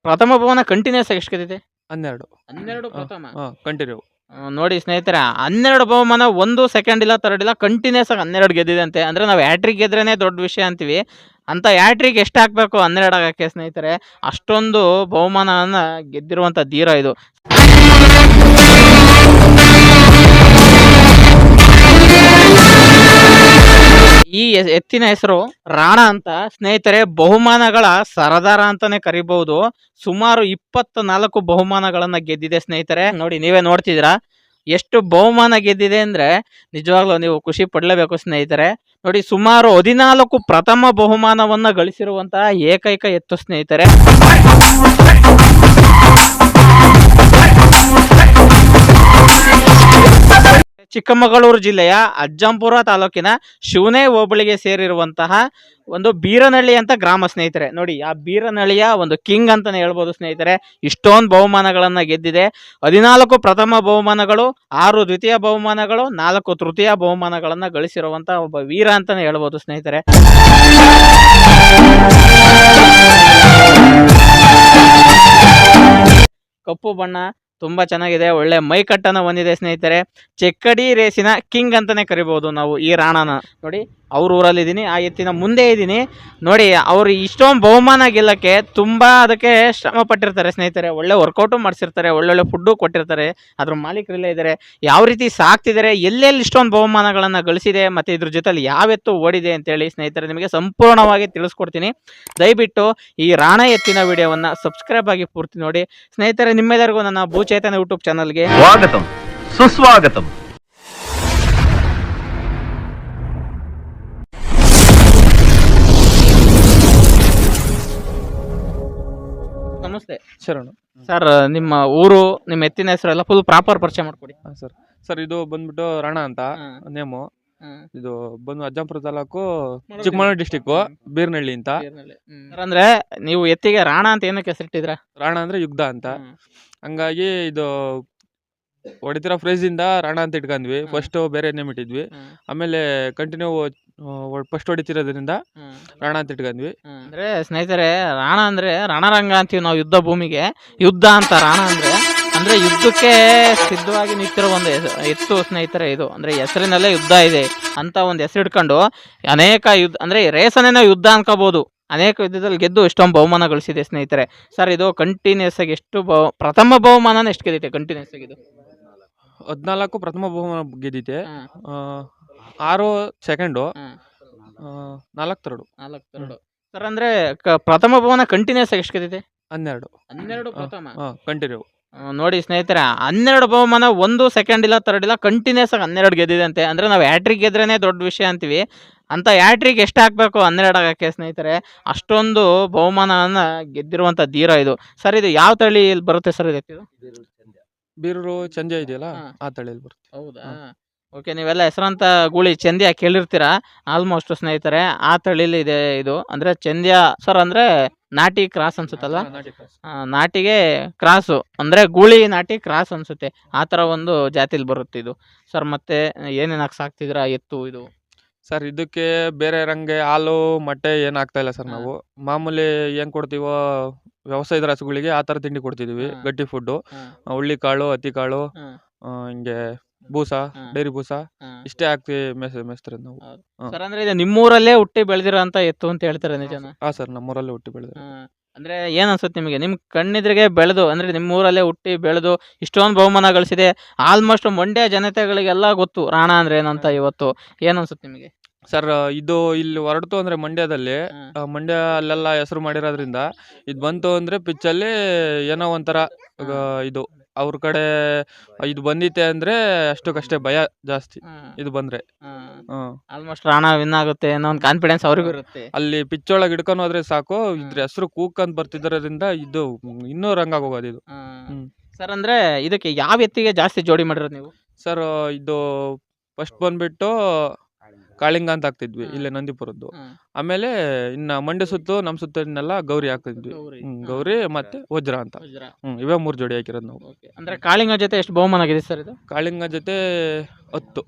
ಪ್ರಥಮ ಬಹುಮಾನ ಕಂಟಿನ್ಯೂಸ್ ಆಗಿ ಎಷ್ಟು ಗೆದ್ದಿದೆ? 12. 12 ಪ್ರಥಮ. ಕಂಟಿನ್ಯೂ. ನೋಡಿ ಸ್ನೇಹಿತರೆ, 12 ಬಹುಮಾನ 1 ಸೆಕೆಂಡ್ ಇಲ್ಲ, ಥರ್ಡ್ ಇಲ್ಲ, ಕಂಟಿನ್ಯೂಸ್ ಆಗಿ 12 ಗೆದ್ದಿದೆ ಅಂದ್ರೆ ನಾವು ಹ್ಯಾಟ್ರಿಕ್ ಗೆದ್ರೇನೆ ದೊಡ್ಡ ವಿಷಯ ಅಂತೀವಿ. ಅಂತ ಹ್ಯಾಟ್ರಿಕ್ ಎಷ್ಟು ಹಾಕಬೇಕು 12 ಆಗಕ್ಕೆ ಸ್ನೇಹಿತರೆ? ಅಷ್ಟೊಂದು ಬಹುಮಾನವನ್ನ ಗೆದ್ದಿರುವಂಥ ಧೀರ ಇದು. ಈ ಎತ್ತಿನ ಹೆಸರು ರಾಣ ಅಂತ ಸ್ನೇಹಿತರೆ. ಬಹುಮಾನಗಳ ಸರದಾರ ಅಂತಾನೆ ಕರಿಬಹುದು. ಸುಮಾರು 24 ಬಹುಮಾನಗಳನ್ನ ಗೆದ್ದಿದೆ ಸ್ನೇಹಿತರೆ. ನೋಡಿ, ನೀವೇ ನೋಡ್ತಿದ್ದೀರಾ ಎಷ್ಟು ಬಹುಮಾನ ಗೆದ್ದಿದೆ ಅಂದ್ರೆ ನಿಜವಾಗ್ಲೂ ನೀವು ಖುಷಿ ಪಡಲೇಬೇಕು ಸ್ನೇಹಿತರೆ. ನೋಡಿ, ಸುಮಾರು 14 ಪ್ರಥಮ ಬಹುಮಾನವನ್ನ ಗಳಿಸಿರುವಂತಹ ಏಕೈಕ ಎತ್ತು ಸ್ನೇಹಿತರೆ. ಚಿಕ್ಕಮಗಳೂರು ಜಿಲ್ಲೆಯ ಅಜ್ಜಂಪುರ ತಾಲೂಕಿನ ಶಿವನೇ ಹೋಬಳಿಗೆ ಸೇರಿರುವಂತಹ ಒಂದು ಬೀರನಹಳ್ಳಿ ಅಂತ ಗ್ರಾಮ ಸ್ನೇಹಿತರೆ. ನೋಡಿ, ಆ ಬೀರನಹಳ್ಳಿಯ ಒಂದು ಕಿಂಗ್ ಅಂತಾನೆ ಹೇಳ್ಬೋದು ಸ್ನೇಹಿತರೆ. ಇಷ್ಟೊಂದು ಬಹುಮಾನಗಳನ್ನ ಗೆದ್ದಿದೆ. 14 ಪ್ರಥಮ ಬಹುಮಾನಗಳು, 6 ದ್ವಿತೀಯ ಬಹುಮಾನಗಳು, 4 ತೃತೀಯ ಬಹುಮಾನಗಳನ್ನ ಗಳಿಸಿರುವಂತಹ ಒಬ್ಬ ವೀರ ಅಂತಾನೆ ಹೇಳ್ಬೋದು ಸ್ನೇಹಿತರೆ. ಕಪ್ಪು ಬಣ್ಣ ತುಂಬಾ ಚೆನ್ನಾಗಿದೆ, ಒಳ್ಳೆ ಮೈಕಟ್ಟನ್ನು ಹೊಂದಿದೆ ಸ್ನೇಹಿತರೆ. ಚೆಕ್ಕಡಿ ರೇಸಿನ ಕಿಂಗ್ ಅಂತಾನೆ ಕರಿಬಹುದು ನಾವು ಈ ರಾಣನ. ನೋಡಿ, ಅವ್ರ ಊರಲ್ಲಿದ್ದೀನಿ, ಆ ಎತ್ತಿನ ಮುಂದೆ ಇದ್ದೀನಿ. ನೋಡಿ, ಅವ್ರು ಇಷ್ಟೊಂದು ಬಹುಮಾನ ಗೆಲ್ಲಕ್ಕೆ ತುಂಬಾ ಅದಕ್ಕೆ ಶ್ರಮ ಪಟ್ಟಿರ್ತಾರೆ ಸ್ನೇಹಿತರೆ. ಒಳ್ಳೆ ವರ್ಕೌಟು ಮಾಡಿಸಿರ್ತಾರೆ, ಒಳ್ಳೊಳ್ಳೆ ಫುಡ್ಡು ಕೊಟ್ಟಿರ್ತಾರೆ. ಅದ್ರ ಮಾಲೀಕರಲ್ಲೇ ಇದ್ದಾರೆ. ಯಾವ ರೀತಿ ಸಾಕ್ತಿದ್ದಾರೆ, ಎಲ್ಲೆಲ್ಲಿ ಇಷ್ಟೊಂದು ಬಹುಮಾನಗಳನ್ನ ಗಳಿಸಿದೆ, ಮತ್ತೆ ಇದ್ರ ಜೊತೆಲಿ ಯಾವೆತ್ತು ಓಡಿದೆ ಅಂತೇಳಿ ಸ್ನೇಹಿತರೆ ನಿಮಗೆ ಸಂಪೂರ್ಣವಾಗಿ ತಿಳಿಸ್ಕೊಡ್ತೀನಿ. ದಯವಿಟ್ಟು ಈ ರಾಣ ಎತ್ತಿನ ವಿಡಿಯೋವನ್ನ ಸಬ್ಸ್ಕ್ರೈಬ್ ಆಗಿ ಪೂರ್ತಿ ನೋಡಿ ಸ್ನೇಹಿತರೆ. ನಿಮ್ಮೆಲ್ಲರಿಗೂ ನನ್ನ ಭೂಚೇತನ ಯೂಟ್ಯೂಬ್ ಚಾನಲ್ಗೆ ಸ್ವಾಗತಂ, ಸುಸ್ವಾಗತಂ. ನಮಸ್ತೆ ಶರಣು. ಸರ್. ನಿಮ್ಮ ಊರು, ನಿಮ್ಮ ಎತ್ತಿನ ಹೆಸರೆಲ್ಲ ಫುಲ್ ಪ್ರಾಪರ್ ಪರಿಚಯ ಮಾಡ್ಕೊಡಿ. ಸರ್ ಇದು ಬಂದ್ಬಿಟ್ಟು ರಾಣ ಅಂತ ನೇಮು. ಇದು ಬಂದು ಅಜ್ಜಂಪುರ ತಾಲೂಕು, ಚಿಕ್ಕಮಗಳೂರು ಡಿಸ್ಟಿಕ್, ಬೀರ್ನಹಳ್ಳಿ ಅಂತ. ಅಂದ್ರೆ ನೀವು ಎತ್ತಿಗೆ ರಾಣ ಅಂತ ಏನಕ್ಕೆ ಹೆಸರಿಟ್ಟಿದ್ರ? ರಾಣ ಅಂದ್ರೆ ಯುದ್ಧ ಅಂತ. ಹಂಗಾಗಿ ಇದು ಹೊಡಿತಿರೋ ಫ್ರೇಸ್ ಇಂದ ರಾಣ ಅಂತ ಇಟ್ಕೊಂಡ್ವಿ. ಫಸ್ಟ್ ಬೇರೆ ನೇಮ್ ಇಟ್ಟಿದ್ವಿ, ಆಮೇಲೆ ಕಂಟಿನ್ಯೂ ಫಸ್ಟ್ ಹೊಡಿತಿರೋದ್ರಿಂದ ರಾಣ ಅಂತ ಇಟ್ಕೊಂಡ್ವಿ. ಅಂದ್ರೆ ಸ್ನೇಹಿತರೆ, ರಾಣ ಅಂದ್ರೆ ರಣರಂಗ ಅಂತೀವಿ ನಾವು ಯುದ್ಧ ಭೂಮಿಗೆ. ಯುದ್ಧ ಅಂತ ರಾಣ ಅಂದ್ರೆ ಯುದ್ಧಕ್ಕೆ ಸಿದ್ಧವಾಗಿ ನಿಂತಿರೋ ಒಂದು ಎತ್ತು ಸ್ನೇಹಿತರೆ. ಇದು ಅಂದ್ರೆ ಹೆಸರಿನಲ್ಲೇ ಯುದ್ಧ ಇದೆ ಅಂತ ಒಂದು ಹೆಸರು ಇಟ್ಕೊಂಡು ಅನೇಕ ಯುದ್ಧ, ಅಂದ್ರೆ ರೇಸನ್ನೇ ನಾವು ಯುದ್ಧ ಅನ್ಕೋಬಹುದು. ಅನೇಕ ಯುದ್ಧದಲ್ಲಿ ಗೆದ್ದು ಎಷ್ಟೊಂದು ಬಹುಮಾನ ಗಳಿಸಿದೆ ಸ್ನೇಹಿತರೆ. ಸರ್, ಇದು ಕಂಟಿನ್ಯೂಸ್ ಆಗಿ ಎಷ್ಟು ಪ್ರಥಮ ಬಹುಮಾನ ಎಷ್ಟು ಗೆದ್ದಿದೆ ಕಂಟಿನ್ಯೂಸ್ ಆಗಿ? ಇದು 14 ಪ್ರಥಮ ಬಹುಮಾನ ಗೆದ್ದಿದೆ, 6 ಸೆಕೆಂಡು, 4 ಥರ್ಡು. ಸರ್, ಅಂದ್ರೆ ಪ್ರಥಮ ಬಹುಮಾನ ಕಂಟಿನ್ಯೂಸ್ ಆಗಿ ಎಷ್ಟು ಗೆದ್ದಿದೆ? 12 ಪ್ರಥಮ ಕಂಟಿನ್ಯೂ. ನೋಡಿ ಸ್ನೇಹಿತರೆ, 12 ಬಹುಮಾನ 1 ಸೆಕೆಂಡ್ ಇಲ್ಲ, ಥರ್ಡ್ ಇಲ್ಲ, ಕಂಟಿನ್ಯೂಸ್ ಆಗಿ 12 ಗೆದ್ದಿದೆ ಅಂದ್ರೆ ನಾವು ಹ್ಯಾಟ್ರಿಕ್ ಗೆದ್ರೇನೆ ದೊಡ್ಡ ವಿಷಯ ಅಂತೀವಿ. ಅಂತ ಹ್ಯಾಟ್ರಿಕ್ ಎಷ್ಟು ಹಾಕಬೇಕು 12 ಆಗಕ್ಕೆ ಸ್ನೇಹಿತರೆ? ಅಷ್ಟೊಂದು ಬಹುಮಾನವನ್ನ ಗೆದ್ದಿರುವಂಥ ಧೀರ ಇದು. ಸರ್, ಇದು ಯಾವ ತಳಿ ಬರುತ್ತೆ ಸರ್? ಇದು ಬೀರೂರು ಚಂದ್ಯ ಇದೆಯಲ್ಲ, ಆ ತಳಿಯಲ್ಲಿ ಬರುತ್ತೆ. ಹೌದಾ? ಓಕೆ, ನೀವೆಲ್ಲ ಹೆಸರಂತ ಗೂಳಿ ಚಂದ್ಯ ಕೇಳಿರ್ತೀರಾ ಆಲ್ಮೋಸ್ಟ್ ಸ್ನೇಹಿತರೆ. ಆ ತಳಿಲಿ ಇದೆ ಇದು. ಅಂದ್ರೆ ಚಂದ್ಯ ಸರ್ ಅಂದ್ರೆ ನಾಟಿ ಕ್ರಾಸ್ ಅನ್ಸುತ್ತಲ್ಲ, ನಾಟಿಗೆ ಕ್ರಾಸು ಅಂದ್ರೆ ಗೂಳಿ ನಾಟಿ ಕ್ರಾಸ್ ಅನ್ಸುತ್ತೆ. ಆ ಥರ ಒಂದು ಜಾತಿಲಿ ಬರುತ್ತೆ ಇದು. ಸರ್, ಮತ್ತೆ ಏನೇನು ಸಾಕ್ತಿದ್ರ ಎತ್ತು ಇದು? ಸರ್, ಇದಕ್ಕೆ ಬೇರೆ ರಂಗೆ ಹಾಲು ಮೊಟ್ಟೆ ಏನು ಆಗ್ತಾ ಇಲ್ಲ ಸರ್. ನಾವು ಮಾಮೂಲಿ ಏನ್ ಕೊಡ್ತೀವೋ ವ್ಯವಸಾಯದ ಹಸುಗಳಿಗೆ ಆ ಥರ ತಿಂಡಿ ಕೊಡ್ತಿದೀವಿ. ಗಟ್ಟಿ ಫುಡ್ಡು, ಹುಳ್ಳಿ ಕಾಳು, ಹತ್ತಿ ಕಾಳು, ಹಿಂಗೆ ಬೂಸ, ಡೈರಿ ಬೂಸ, ಇಷ್ಟೇ ಹಾಕ್ತಿವಿ ಮೇಸ್ತಾರೆ ನಾವು. ಸರ್, ಅಂದ್ರೆ ಇದು ನಿಮ್ಮೂರಲ್ಲೇ ಹುಟ್ಟಿ ಬೆಳೆದಿರೋ ಅಂತ ಎತ್ತು ಅಂತ ಹೇಳ್ತಾರೆ, ನಿಜನಾ? ಸರ್, ನಮ್ಮೂರಲ್ಲೇ ಹುಟ್ಟಿ ಬೆಳೆದ. ಅಂದ್ರೆ ಏನ್ ಅನ್ಸುತ್ತೆ ನಿಮಗೆ? ನಿಮ್ ಕಣ್ಣೆದ್ರಿಗೆ ಬೆಳೆದು, ಅಂದ್ರೆ ನಿಮ್ಮೂರಲ್ಲೇ ಹುಟ್ಟಿ ಬೆಳೆದು ಇಷ್ಟೊಂದು ಬಹುಮಾನ ಗಳಿಸಿದೆ. ಆಲ್ಮೋಸ್ಟ್ ಮಂಡ್ಯ ಜನತೆಗಳಿಗೆಲ್ಲ ಗೊತ್ತು ರಾಣ ಅಂದ್ರೆ ಏನಂತ. ಇವತ್ತು ಏನ್ ಅನ್ಸುತ್ತೆ ನಿಮಗೆ? ಸರ್, ಇದು ಇಲ್ಲಿ ಹೊರಡ್ತು ಅಂದ್ರೆ ಮಂಡ್ಯದಲ್ಲಿ, ಮಂಡ್ಯ ಅಲ್ಲೆಲ್ಲ ಹೆಸರು ಮಾಡಿರೋದ್ರಿಂದ ಇದು ಬಂತು ಅಂದ್ರೆ ಪಿಚ್ಚಲ್ಲಿ ಏನೋ ಒಂಥರ ಇದು ಅವ್ರ ಕಡೆ ಇದು ಬಂದಿತ್ತೆ ಅಂದ್ರೆ ಅಷ್ಟಕ್ಕಷ್ಟೇ ಭಯ ಜಾಸ್ತಿ ಇದು ಬಂದ್ರೆ. ಆಲ್ಮೋಸ್ಟ್ ರಾಣ ವಿನ್ ಆಗುತ್ತೆ ಅನ್ನೋ ಒಂದು ಕಾನ್ಫಿಡೆನ್ಸ್ ಅವ್ರಿಗೂ ಇರುತ್ತೆ. ಅಲ್ಲಿ ಪಿಚ್ ಒಳಗೆ ಹಿಡ್ಕೊಂಡು ಹೋದ್ರೆ ಸಾಕು, ಇದ್ರ ಹೆಸರು ಕೂಕಂತ ಬರ್ತಿದ್ರಿಂದ ಇದು ಇನ್ನೂ ರಂಗಾಗಿ ಹೋಗೋದು ಇದು. ಸರ್, ಅಂದ್ರೆ ಇದಕ್ಕೆ ಯಾವ ಎತ್ತಿಗೆ ಜಾಸ್ತಿ ಜೋಡಿ ಮಾಡಿರೋದು ನೀವು? ಸರ್, ಇದು ಫಸ್ಟ್ ಬಂದ್ಬಿಟ್ಟು ಕಾಳಿಂಗ ಅಂತ ಹಾಕ್ತಿದ್ವಿ ಇಲ್ಲೇ ನಂದಿಪುರದ್ದು. ಆಮೇಲೆ ಇನ್ನ ಮಂಡ್ಯ ಸುತ್ತು ನಮ್ ಸುತ್ತನೆಲ್ಲ ಗೌರಿ ಹಾಕ್ತಿದ್ವಿ. ಗೌರಿ ಮತ್ತೆ ವಜ್ರ ಅಂತ. ಇವೇ 3 ಜೋಡಿ ಹಾಕಿರೋದು ನಾವು. ಅಂದ್ರೆ ಕಾಳಿಂಗ ಜೊತೆ ಎಷ್ಟು ಬಹುಮಾನ ಆಗಿದೆ ಸರ್ ಇದು? ಕಾಳಿಂಗ ಜೊತೆ 10.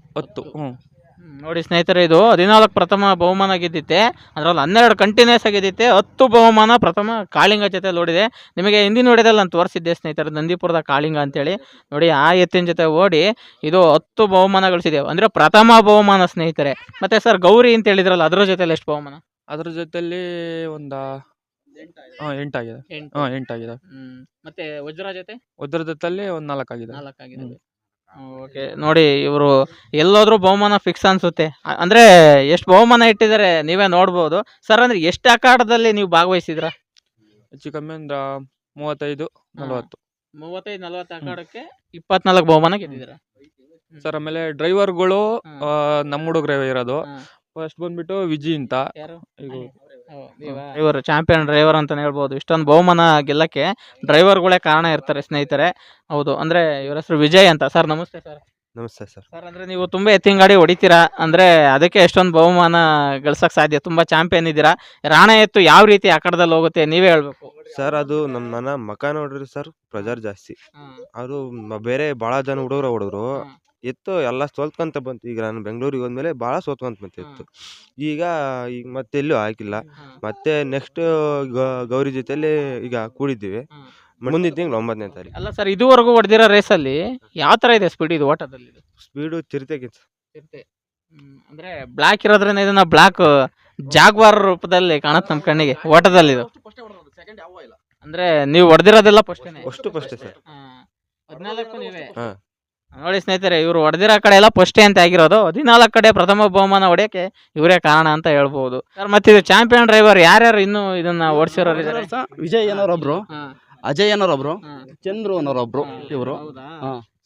ನೋಡಿ ಸ್ನೇಹಿತರೆ, ಇದು 14 ಪ್ರಥಮ ಬಹುಮಾನ ಗೆದ್ದಿತ್ತೆ, ಅದರಲ್ಲಿ 12 ಕಂಟಿನ್ಯೂಸ್ ಆಗಿದ್ದಿತ್ತೆ, 10 ಬಹುಮಾನ ಪ್ರಥಮ ಕಾಳಿಂಗ ಜೊತೆ ಓಡಿದೆ. ನಿಮಗೆ ಹಿಂದಿನ ವಿಡಿಯೋದಲ್ಲಿ ನಾನು ತೋರಿಸಿದ್ದೆ ಸ್ನೇಹಿತರೆ, ನಂದಿಪುರದ ಕಾಳಿಂಗ ಅಂತೇಳಿ. ನೋಡಿ ಆ ಎತ್ತಿನ ಜೊತೆ ಓಡಿ ಇದು 10 ಬಹುಮಾನ ಗಳಿಸಿದೆ, ಅಂದರೆ ಪ್ರಥಮ ಬಹುಮಾನ ಸ್ನೇಹಿತರೆ. ಮತ್ತೆ ಸರ್ ಗೌರಿ ಅಂತ ಹೇಳಿದ್ರಲ್ಲ, ಅದ್ರ ಜೊತೆಲಿ ಎಷ್ಟು ಬಹುಮಾನ? ಅದ್ರ ಜೊತೆಲಿ ಒಂದು 8 ಆಗಿದೆ. 8 ಆಗಿದೆ. ಮತ್ತೆ ವಜ್ರ ಜೊತೆ ಅದ್ರ ಜೊತೆಲಿ ಒಂದು 4 ಆಗಿದೆ. 4 ಆಗಿದೆ. ಓಕೆ, ನೋಡಿ ಇವರು ಎಲ್ಲೋದ್ರೂ ಬಹುಮಾನ ಫಿಕ್ಸ್ ಅನ್ಸುತ್ತೆ. ಅಂದ್ರೆ ಎಷ್ಟು ಬಹುಮಾನ ಇಟ್ಟಿದ್ದಾರೆ ನೀವೇ ನೋಡ್ಬೋದು ಸರ್. ಅಂದ್ರೆ ಎಷ್ಟು ಅಖಾಡದಲ್ಲಿ ನೀವು ಭಾಗವಹಿಸಿದ್ರ? ಹೆಚ್ಚು ಕಮ್ಮಿ ಒಂದು 35-40. 35-40 ಅಖಾಡಕ್ಕೆ 24 ಬಹುಮಾನ ಗೆದ್ದಿದ್ದೀರಾ ಸರ್. ಆಮೇಲೆ ಡ್ರೈವರ್ಗಳು ನಮ್ಮ ಹುಡುಗರೇ ಇರೋದು. ಫಸ್ಟ್ ಬಂದ್ಬಿಟ್ಟು ವಿಜಿ ಅಂತ. ಇವರು ಚಾಂಪಿಯನ್ ಡ್ರೈವರ್ ಅಂತಾನೆ ಹೇಳ್ಬೋದು. ಇಷ್ಟೊಂದು ಬಹುಮಾನ ಗೆಲ್ಲಕ್ಕೆ ಡ್ರೈವರ್ಗಳೇ ಕಾರಣ ಇರ್ತಾರೆ ಸ್ನೇಹಿತರೆ. ಹೌದು, ಅಂದ್ರೆ ಇವರ ಹೆಸರು ವಿಜಯ್ ಅಂತ. ಸರ್ ನಮಸ್ತೆ ಸರ್. ನಮಸ್ತೆ ಸರ್. ಸರ್ ಅಂದ್ರೆ ನೀವು ತುಂಬಾ ಎತ್ತಿನ ಗಾಡಿ ಹೊಡಿತೀರಾ, ಅಂದ್ರೆ ಅದಕ್ಕೆ ಎಷ್ಟೊಂದು ಬಹುಮಾನ ಗಳಿಸಕ್ ಸಾಧ್ಯ. ತುಂಬಾ ಚಾಂಪಿಯನ್ ಇದ್ದೀರಾ. ರಾಣ ಎತ್ತು ಯಾವ ರೀತಿ ಅಖಾಡದಲ್ಲಿ ಹೋಗುತ್ತೆ ನೀವೇ ಹೇಳ್ಬೇಕು ಸರ್. ಅದು ನನ್ನ ಮಕ ನೋಡ್ರಿ ಸರ್, ಪ್ರೆಜರ್ ಜಾಸ್ತಿ. ಅವರು ಬೇರೆ ಭಾಳ ಜನ ಹುಡುಗರು ಹೊಡೆದ್ರು, ಎತ್ತು ಎಲ್ಲ ಸೋಲ್ಕೊಂತ ಬಂತು. ಈಗ ನಾನು ಬೆಂಗಳೂರಿಗೆ ಹೋದ್ಮೇಲೆ ಭಾಳ ಸೋತ್ಕೊಂತ ಬಂತು ಎತ್ತು. ಈಗ ಮತ್ತೆ ಎಲ್ಲೂ ಹಾಕಿಲ್ಲ. ಮತ್ತೆ ನೆಕ್ಸ್ಟ್ ಗೌರಿ ಜೊತೆಲಿ ಈಗ ಕೂಡಿದ್ದೀವಿ. ಮುಂದಿನ ತಿಂಗಳು 9ನೇ ತಾರೀಕು. ಅಲ್ಲ ಸರ್, ಇದುವರೆಗೂ ಹೊಡೆದಿರೋ ರೇಸಲ್ಲಿ ಯಾವ ತರ ಇದೆ ಸ್ಪೀಡ್ ಇದು ಓಟದಲ್ಲಿ? ಸ್ಪೀಡು ಚಿರತೆಗಿಂತ ಅಂದ್ರೆ ಬ್ಲಾಕ್ ಇರೋದ್ರಿಂದ ಇದನ್ನ ಬ್ಲಾಕ್ ಜಾಗ್ವಾರ್ ರೂಪದಲ್ಲಿ ಕಾಣುತ್ತೆ ನಮ್ಮ ಕಣ್ಣಿಗೆ ಓಟದಲ್ಲಿ. ಇದು ಅಂದ್ರೆ ನೀವು ಹೊಡೆದಿರೋದೆಲ್ಲ ಫಸ್ಟ್ ಸರ್. 14 ನೀವೇ. ಹಾ. ನೋಡಿ ಸ್ನೇಹಿತರೆ, ಇವರು ಹೊಡೆದಿರೋ ಕಡೆ ಎಲ್ಲ ಫಸ್ಟೇ ಅಂತ ಆಗಿರೋದು. 14 ಕಡೆ ಪ್ರಥಮ ಬಹುಮಾನ ಹೊಡೆಯಕ್ಕೆ ಇವರೇ ಕಾರಣ ಅಂತ ಹೇಳ್ಬೋದು ಸರ್. ಮತ್ತೆ ಇದು ಚಾಂಪಿಯನ್ ಡ್ರೈವರ್ ಯಾರ್ಯಾರು ಇನ್ನು ಇದನ್ನ ಓಡಿಸಿರೋರು ಇದ್ದಾರೆ? ವಿಜಯ್ ಅನ್ನೋರೊಬ್ರು, ಅಜಯ್ ಅನ್ನೋರೊಬ್ರು, ಚಂದ್ರು ಅನ್ನೋರೊಬ್ರು, ಇವರು.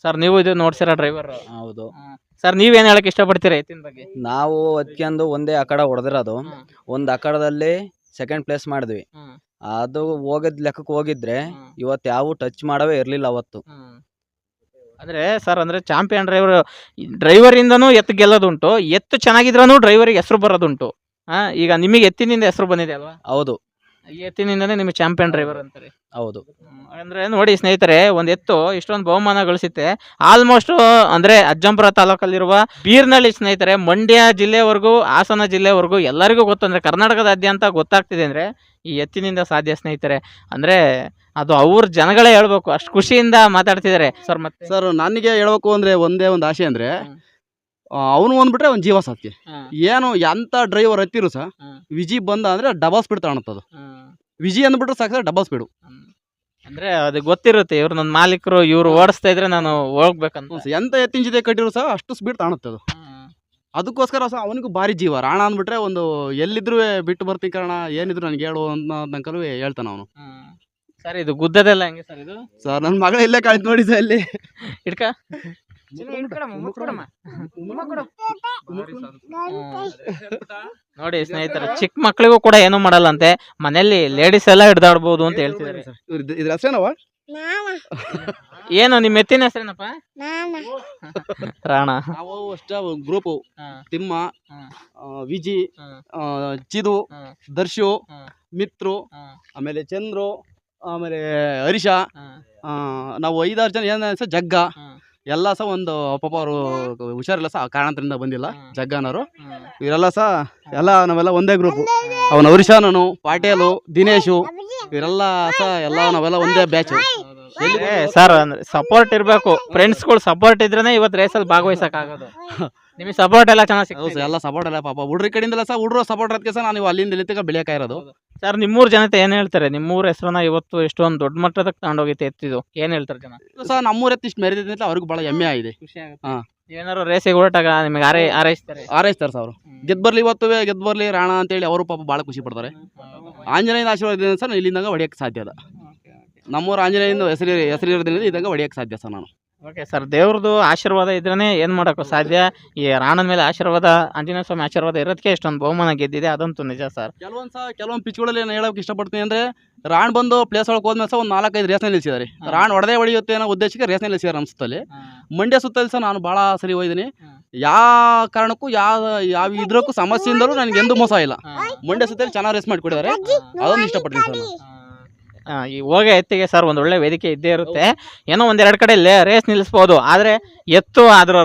ಸರ್ ನೀವು ಇದು ನೋಡ್ಸಿರೋ ಡ್ರೈವರ್? ಹೌದು ಸರ್. ನೀವೇನ್ ಹೇಳಕ್ ಇಷ್ಟಪಡ್ತೀರಾ ಎತ್ತಿನ ಬಗ್ಗೆ? ನಾವು ಅದಕ್ಕೊಂದು ಒಂದೇ ಅಖಾಡ ಹೊಡೆದಿರೋದು. ಒಂದು ಅಖಾಡದಲ್ಲಿ ಸೆಕೆಂಡ್ ಪ್ಲೇಸ್ ಮಾಡಿದ್ವಿ. ಅದು ಹೋಗಿದ್ ಲೆಕ್ಕಕ್ಕೆ ಹೋಗಿದ್ರೆ ಇವತ್ತು ಯಾವ ಟಚ್ ಮಾಡವೇ ಇರ್ಲಿಲ್ಲ ಅವತ್ತು. ಅಂದ್ರೆ ಸರ್, ಅಂದ್ರೆ ಚಾಂಪಿಯನ್ ಡ್ರೈವರ್ ಇಂದನೂ ಎತ್ತು ಗೆಲ್ಲೋದುಂಟು, ಎತ್ತು ಚೆನ್ನಾಗಿದ್ರೂ ಡ್ರೈವರಿಗೆ ಹೆಸರು ಬರೋದುಂಟು. ಈಗ ನಿಮಗೆ ಎತ್ತಿನಿಂದ ಹೆಸರು ಬಂದಿದೆ ಅಲ್ವಾ? ಹೌದು, ಈ ಎತ್ತಿನಿಂದನೇ ನಿಮಗೆ ಚಾಂಪಿಯನ್ ಡ್ರೈವರ್ ಅಂತಾರೆ. ಹೌದು. ಅಂದ್ರೆ ನೋಡಿ ಸ್ನೇಹಿತರೆ, ಒಂದ್ ಎತ್ತು ಇಷ್ಟೊಂದು ಬಹುಮಾನ ಗಳಿಸುತ್ತೆ. ಆಲ್ಮೋಸ್ಟ್ ಅಂದ್ರೆ ಅಜ್ಜಂಪುರ ತಾಲೂಕಲ್ಲಿರುವ ಬೀರ್ನಳ್ಳಿ ಸ್ನೇಹಿತರೆ, ಮಂಡ್ಯ ಜಿಲ್ಲೆವರೆಗೂ, ಹಾಸನ ಜಿಲ್ಲೆವರೆಗೂ ಎಲ್ಲರಿಗೂ ಗೊತ್ತು. ಅಂದ್ರೆ ಕರ್ನಾಟಕದಾದ್ಯಂತ ಗೊತ್ತಾಗ್ತಿದೆ ಅಂದ್ರೆ ಈ ಎತ್ತಿನಿಂದ ಸಾಧ್ಯ ಸ್ನೇಹಿತರೆ. ಅಂದ್ರೆ ಅದು ಅವ್ರ ಜನಗಳೇ ಹೇಳ್ಬೇಕು, ಅಷ್ಟು ಖುಷಿಯಿಂದ ಮಾತಾಡ್ತಿದ್ದಾರೆ ಸರ್. ಮತ್ತೆ ಸರ್, ನನಗೆ ಹೇಳ್ಬೇಕು ಅಂದ್ರೆ ಒಂದೇ ಒಂದು ಆಸೆ ಅಂದ್ರೆ ಅವನು ಬಂದ್ಬಿಟ್ರೆ ಒಂದು ಜೀವ ಸಾಧ್ಯ. ಏನು ಎಂತ ಡ್ರೈವರ್ ಹತ್ತಿರು ಸಹ ವಿಜಿ ಬಂದ ಅಂದ್ರೆ ಡಬಲ್ ಸ್ಪೀಡ್ ತಗೊಳತ್ತದು. ವಿಜಿ ಅಂದ್ಬಿಟ್ರೆ ಸಾಕು ಡಬಲ್ ಸ್ಪೀಡು. ಅಂದ್ರೆ ಅದು ಗೊತ್ತಿರುತ್ತೆ, ಇವ್ರು ನನ್ನ ಮಾಲೀಕರು, ಇವ್ರು ಓಡಿಸ್ತಾ ಇದ್ರೆ ನಾನು ಹೋಗ್ಬೇಕಂತ. ಎಂತ ಎತ್ತಿನ ಜೊತೆ ಕಟ್ಟಿರು ಸಹ ಅಷ್ಟು ಸ್ಪೀಡ್ ತಗೊಳತ್ತದು. ಅದಕ್ಕೋಸ್ಕರ ಸಹ ಅವನಿಗೂ ಭಾರಿ ಜೀವ. ರಾಣ ಅಂದ್ಬಿಟ್ರೆ ಒಂದು ಎಲ್ಲಿದ್ರು ಬಿಟ್ಟು ಬರ್ತೀನಿ ಕಾರಣ, ಏನಿದ್ರು ನನಗೆ ಹೇಳು ಅನ್ನೋ ಹೇಳ್ತಾನೆ ಅವನು. ಸರ್ ಇದು ಗುದ್ದದೆಲ್ಲ ಹೆಂಗೆ ಸರ್? ಇದು ಸರ್ ನನ್ನ ಮಗಳ ಇಲ್ಲೇ ಕಾಯ್ತು ನೋಡಿ ಸರ್, ಅಲ್ಲಿ ಇಡ್ಕ ನೋಡಿ ಸ್ನೇಹಿತರೆ, ಚಿಕ್ಕ ಮಕ್ಳಿಗೂ ಕೂಡ ಏನು ಮಾಡಲ್ಲಂತೆ, ಮನೆಯಲ್ಲಿ ಲೇಡೀಸ್ ಎಲ್ಲ ಹಿಡ್ದಾಡ್ಬೋದು ಅಂತ ಹೇಳ್ತಿದ್ದಾರೆ. ಇದ್ರ ಹೆಸರೇನವ? ಏನು ನಿಮ್ಮ ಎತ್ತಿನ ಹೆಸರೇನಪ್ಪ? ರಾಣ. ನಾವು ಅಷ್ಟ ಗ್ರೂಪು, ತಿಮ್ಮ, ವಿಜಿ, ಚಿದು, ದರ್ಶು, ಮಿತ್ರು, ಆಮೇಲೆ ಚಂದ್ರು, ಆಮೇಲೆ ಹರೀಶ, ನಾವು 5-6 ಜನ. ಏನ ಸಹ ಜಗ್ಗ ಎಲ್ಲ ಸಹ ಒಂದು ಪಾಪ ಅವರು ಹುಷಾರಿಲ್ಲ ಸಹ, ಕಾರಣದಿಂದ ಬಂದಿಲ್ಲ ಜಗ್ಗನವರು. ಇವರೆಲ್ಲ ಸಹ ಎಲ್ಲ ನಾವೆಲ್ಲ ಒಂದೇ ಗ್ರೂಪು. ಅವನು ಹರೀಶ, ನಾನು ಪಾಟೇಲು, ದಿನೇಶು, ಇವರೆಲ್ಲ ಸಹ ಎಲ್ಲ ನಾವೆಲ್ಲ ಒಂದೇ ಬ್ಯಾಚ್. ಸರ್ ಅಂದ್ರೆ ಸಪೋರ್ಟ್ ಇರ್ಬೇಕು, ಫ್ರೆಂಡ್ಸ್ಗಳು ಸಪೋರ್ಟ್ ಇದ್ರೇನೆ ಇವತ್ತು ರೇಸಲ್ಲಿ ಭಾಗವಹಿಸಕ್ ಆಗೋದು. ನಿಮಗೆ ಸಪೋರ್ಟ್ ಎಲ್ಲ ಚೆನ್ನಾಗಿ ಸಿಗ್ತದೆ? ಎಲ್ಲ ಸಪೋರ್ಟ್ ಎಲ್ಲ ಪಾಪ ಹುಡ್ರಿ ಕಡೆಯಿಂದಲ್ಲ ಸಹ, ಹುಡ್ರು ಸಪೋರ್ಟ್ ಅದಕ್ಕೆ ಸಹ ನಾನು ಅಲ್ಲಿಂದ ಇಲ್ಲಿ ತನಕ ಬೆಳೆಯಕ್ಕಾಗಿರೋದು. ಸರ್ ನಿಮ್ಮೂರ್ ಜನತೆ ಏನ್ ಹೇಳ್ತಾರೆ? ನಿಮ್ಮೂರ ಹೆಸರನ್ನ ಇವತ್ತು ಎಷ್ಟೊಂದು ದೊಡ್ಡ ಮಟ್ಟದಕ್ಕೆ ತಗೊಂಡೋಗೈತೆ ಎತ್ತಿದು, ಏನ್ ಹೇಳ್ತಾರೆ ಜನ? ಸಹ ನಮ್ಮೂರ ಎತ್ತು ಇಷ್ಟು ಮೆರೆದಿದೆ ಅಂತ ಅವ್ರಿಗೆ ಬಹಳ ಹೆಮ್ಮೆ ಆಗಿದೆ. ಏನಾರು ರೇಸಿಗೆ ಹೊರಟಾಗ ನಿಮಗೆ ಆರೈಸ್ತಾರೆ ಸರ್ ಅವರು. ಗೆದ್ದು ಬರ್ಲಿ, ಇವತ್ತು ಗೆದ್ದು ಬರ್ಲಿ ರಾಣ ಅಂತೇಳಿ ಅವರು ಪಾಪ ಭಾಳ ಖುಷಿ ಪಡ್ತಾರೆ. ಆಂಜನೇಯನ ಆಶೀರ್ವಾದ ಸರ್ ಇಲ್ಲಿಂದಾಗ ಹೊಡಿಯಕ್ಕೆ ಸಾಧ್ಯ ಅದ. ನಮ್ಮೂರು ಆಂಜನೇಯನ ಹೆಸರಿರೋದ್ರಿಂದ ಇದ್ದಾಗ ಹೊಡಿಯಕ್ಕೆ ಸಾಧ್ಯ ಸರ್ ನಾನು. ಓಕೆ ಸರ್, ದೇವ್ರದ್ದು ಆಶೀರ್ವಾದ ಇದ್ರೇ ಏನು ಮಾಡೋಕ್ಕೂ ಸಾಧ್ಯ. ಈ ರಾಣನ ಮೇಲೆ ಆಶೀರ್ವಾದ, ಆಂಜನೇಯ ಸ್ವಾಮಿ ಆಶೀರ್ವಾದ ಇರೋದಕ್ಕೆ ಇಷ್ಟೊಂದು ಬಹುಮಾನ ಗೆದ್ದಿದೆ, ಅದಂತೂ ನಿಜ ಸರ್. ಕೆಲವೊಂದು ಪಿಚ್ಗಳಲ್ಲಿ ನಾನು ಹೇಳೋಕೆ ಇಷ್ಟಪಡ್ತೀನಿ ಅಂದರೆ, ರಾಣ್ ಬಂದು ಪ್ಲೇಸ್ ಒಳಗೆ ಹೋದ್ಮೇಲೆ ಸಹ ಒಂದು 4-5 ರೇಸ್ನಲ್ಲಿ ನಿಲ್ಸಿದ್ದಾರೆ. ರಾಣ್ ಹೊಡೆದೇ ಹೊಡೆಯುತ್ತೆ ಅನ್ನೋ ಉದ್ದೇಶಕ್ಕೆ ರೇಸ್ನಲ್ಲಿ ನಿಲ್ಸಿದ್ದಾರೆ ನಮ್ಮ ಸುತ್ತಲ್ಲಿ. ಮಂಡ್ಯ ಸುತ್ತಲ್ಲಿ ಸಹ ನಾನು ಭಾಳ ಸರಿ ಹೋಗಿದ್ದೀನಿ. ಯಾವ ಕಾರಣಕ್ಕೂ ಯಾವ ಇದ್ರಕ್ಕೂ ಸಮಸ್ಯೆಯಿಂದಲೂ ನನಗೆ ಎಂದೂ ಮೋಸ ಇಲ್ಲ. ಮಂಡ್ಯ ಸುತ್ತಲ್ಲಿ ಚೆನ್ನಾಗಿ ರೇಸ್ ಮಾಡಿಕೊಡಿದ್ದಾರೆ, ಅದೊಂದು ಇಷ್ಟಪಡ್ತೀನಿ ಸರ್ ನಾನು. ಈ ಹೋಗೋ ಎತ್ತಿಗೆ ಸರ್ ಒಂದು ಒಳ್ಳೆ ವೇದಿಕೆ ಇದ್ದೇ ಇರುತ್ತೆ. ಏನೋ ಒಂದೆರಡು ಕಡೆ ರೇಸ್ ನಿಲ್ಲಿಸ್ಬೋದು, ಆದರೆ ಎತ್ತು ಅದ್ರ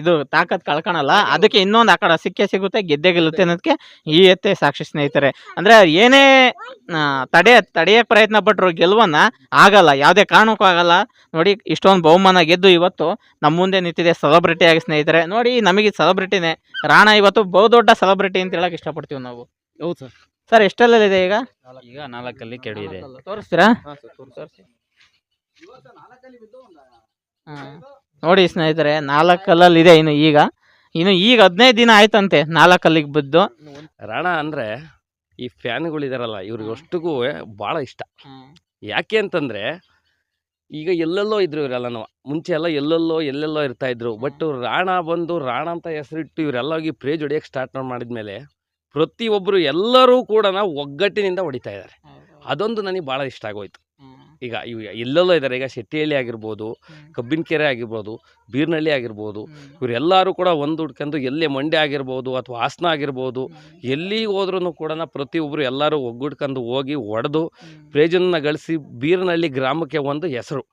ಇದು ತಾಕತ್ ಕಳ್ಕೊಳಲ್ಲ. ಅದಕ್ಕೆ ಇನ್ನೊಂದು ಆ ಕಡೆ ಸಿಗುತ್ತೆ, ಗೆದ್ದೆ ಗೆಲ್ಲುತ್ತೆ ಅನ್ನೋದಕ್ಕೆ ಈ ಎತ್ತೇ ಸಾಕ್ಷಿ ಸ್ನೇಹಿತರೆ. ಅಂದರೆ ಏನೇ ತಡೆಯಕ್ಕೆ ಪ್ರಯತ್ನ ಪಟ್ಟರು ಗೆಲುವನ್ನ ಆಗಲ್ಲ, ಯಾವುದೇ ಕಾರಣಕ್ಕೂ ಆಗಲ್ಲ. ನೋಡಿ ಇಷ್ಟೊಂದು ಬಹುಮಾನ ಗೆದ್ದು ಇವತ್ತು ನಮ್ಮ ಮುಂದೆ ನಿಂತಿದೆ ಸೆಲೆಬ್ರಿಟಿ ಆಗಿ ಸ್ನೇಹಿತರೆ. ನೋಡಿ ನಮಗೆ ಸೆಲೆಬ್ರಿಟಿನೇ ರಾಣ ಇವತ್ತು ಬಹುದೊಡ್ಡ ಸೆಲೆಬ್ರಿಟಿ ಅಂತ ಹೇಳಕ್ ಇಷ್ಟಪಡ್ತೀವಿ ನಾವು. ಹೌದು ಸರ್. ಸರ್ ಎಷ್ಟೆಲ್ಲಲ್ಲಿದೆ ಈಗ? ಈಗ 4 ಕೆಡು ಇದೆ. ತೋರಿಸ್ತೀರಾ? ನೋಡಿ ಸ್ನೇಹಿತರೆ, 4 ಕಲ್ಲಲ್ಲಿದೆ. ಇನ್ನು ಈಗ 15 ದಿನ ಆಯ್ತಂತೆ 4 ಕಲ್ಲಿಗೆ ಬಿದ್ದು. ರಾಣ ಅಂದರೆ ಈ ಫ್ಯಾನ್ಗಳಿದಾರಲ್ಲ ಇವ್ರಿಗೆ ಅಷ್ಟಿಗೂ ಭಾಳ ಇಷ್ಟ. ಯಾಕೆ ಅಂತಂದರೆ ಈಗ ಎಲ್ಲೆಲ್ಲೋ ಇದ್ರು ಇವರೆಲ್ಲನೂ. ಮುಂಚೆ ಎಲ್ಲ ಎಲ್ಲೆಲ್ಲೋ ಇರ್ತಾಯಿದ್ರು. ಬಟ್ ರಾಣ ಬಂದು ರಾಣ ಅಂತ ಹೆಸರಿಟ್ಟು ಇವರೆಲ್ಲ ಹೋಗಿ ಪ್ರೇಜ್ ಹೊಡಿಯೋಕ್ಕೆ ಸ್ಟಾರ್ಟ್ ಮಾಡಿದ್ಮೇಲೆ ಪ್ರತಿಯೊಬ್ಬರು ಎಲ್ಲರೂ ಕೂಡ ಒಗ್ಗಟ್ಟಿನಿಂದ ಹೊಡಿತಾ ಇದ್ದಾರೆ. ಅದೊಂದು ನನಗೆ ಭಾಳ ಇಷ್ಟ ಆಗೋಯ್ತು. ಈಗ ಇವು ಎಲ್ಲೆಲ್ಲೋ ಇದ್ದಾರೆ. ಈಗ ಶೆಟ್ಟಿಹಳ್ಳಿ ಆಗಿರ್ಬೋದು, ಕಬ್ಬಿನಕೆರೆ ಆಗಿರ್ಬೋದು, ಬೀರ್ನಳ್ಳಿ ಆಗಿರ್ಬೋದು, ಇವರೆಲ್ಲರೂ ಕೂಡ ಒಂದು ಹುಡ್ಕೊಂಡು ಎಲ್ಲೇ ಮಂಡ್ಯ ಆಗಿರ್ಬೋದು ಅಥವಾ ಹಾಸನ ಆಗಿರ್ಬೋದು, ಎಲ್ಲಿ ಹೋದ್ರೂ ಕೂಡ ಪ್ರತಿಯೊಬ್ಬರು ಎಲ್ಲರೂ ಒಗ್ಗೂಡ್ಕೊಂಡು ಹೋಗಿ ಹೊಡೆದು ಪ್ರೇಜನ್ನು ಗಳಿಸಿ ಬೀರ್ನಳ್ಳಿ ಗ್ರಾಮಕ್ಕೆ ಒಂದು ಹೆಸರು.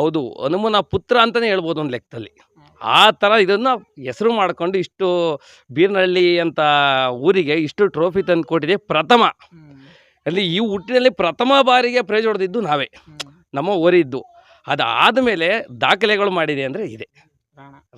ಹೌದು, ಹನುಮನ ಪುತ್ರ ಅಂತಲೇ ಹೇಳ್ಬೋದು ಒಂದು ಲೆಕ್ಕದಲ್ಲಿ. ಆ ಥರ ಇದನ್ನು ಹೆಸರು ಮಾಡಿಕೊಂಡು ಇಷ್ಟು ಬೀರ್ನಳ್ಳಿ ಅಂತ ಊರಿಗೆ ಇಷ್ಟು ಟ್ರೋಫಿ ತಂದು ಕೊಟ್ಟಿದೆ. ಪ್ರಥಮ ಅಲ್ಲಿ ಈ ಹುಟ್ಟಿನಲ್ಲಿ ಪ್ರಥಮ ಬಾರಿಗೆ ಪ್ರೈಜ್ ಹೊಡೆದಿದ್ದು ನಾವೇ, ನಮ್ಮ ಊರಿದ್ದು. ಅದಾದಮೇಲೆ ದಾಖಲೆಗಳು ಮಾಡಿದೆ ಅಂದರೆ ಇದೆ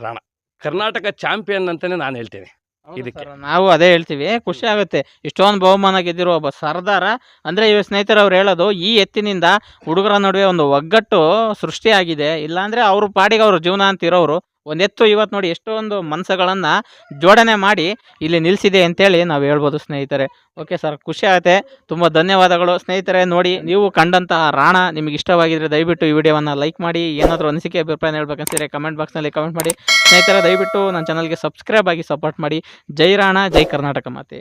ರಾಣ. ಕರ್ನಾಟಕ ಚಾಂಪಿಯನ್ ಅಂತಲೇ ನಾನು ಹೇಳ್ತೇನೆ ಇದಕ್ಕೆ. ನಾವು ಅದೇ ಹೇಳ್ತೀವಿ, ಖುಷಿ ಆಗುತ್ತೆ. ಇಷ್ಟೊಂದು ಬಹುಮಾನ ಗೆದ್ದಿರೋ ಒಬ್ಬ ಸರ್ದಾರ ಅಂದರೆ ಇವ ಸ್ನೇಹಿತರು ಅವ್ರು ಹೇಳೋದು ಈ ಎತ್ತಿನಿಂದ ಹುಡುಗರ ನಡುವೆ ಒಂದು ಒಗ್ಗಟ್ಟು ಸೃಷ್ಟಿಯಾಗಿದೆ. ಇಲ್ಲಾಂದರೆ ಅವ್ರ ಪಾಡಿಗೆ ಅವ್ರ ಜೀವನ ಅಂತ ಇರೋರು ಒಂದು ಎತ್ತು ಇವತ್ತು ನೋಡಿ ಎಷ್ಟೊಂದು ಮನಸ್ಸುಗಳನ್ನು ಜೋಡಣೆ ಮಾಡಿ ಇಲ್ಲಿ ನಿಲ್ಲಿಸಿದೆ ಅಂತೇಳಿ ನಾವು ಹೇಳ್ಬೋದು ಸ್ನೇಹಿತರೆ. ಓಕೆ ಸರ್, ಖುಷಿ ಆಗುತ್ತೆ. ತುಂಬ ಧನ್ಯವಾದಗಳು ಸ್ನೇಹಿತರೆ. ನೋಡಿ ನೀವು ಕಂಡಂತಹ ರಾಣ ನಿಮಗೆ ಇಷ್ಟವಾಗಿದ್ದರೆ ದಯವಿಟ್ಟು ಈ ವಿಡಿಯೋವನ್ನು ಲೈಕ್ ಮಾಡಿ. ಏನಾದರೂ ಅನಿಸಿಕೆ ಅಭಿಪ್ರಾಯ ಹೇಳ್ಬೇಕಂತಿದ್ರೆ ಕಮೆಂಟ್ ಬಾಕ್ಸ್ನಲ್ಲಿ ಕಮೆಂಟ್ ಮಾಡಿ ಸ್ನೇಹಿತರೆ. ದಯವಿಟ್ಟು ನನ್ನ ಚಾನಲ್ಗೆ ಸಬ್ಸ್ಕ್ರೈಬ್ ಆಗಿ ಸಪೋರ್ಟ್ ಮಾಡಿ. ಜೈ ರಾಣ, ಜೈ ಕರ್ನಾಟಕ ಮಾತೆ.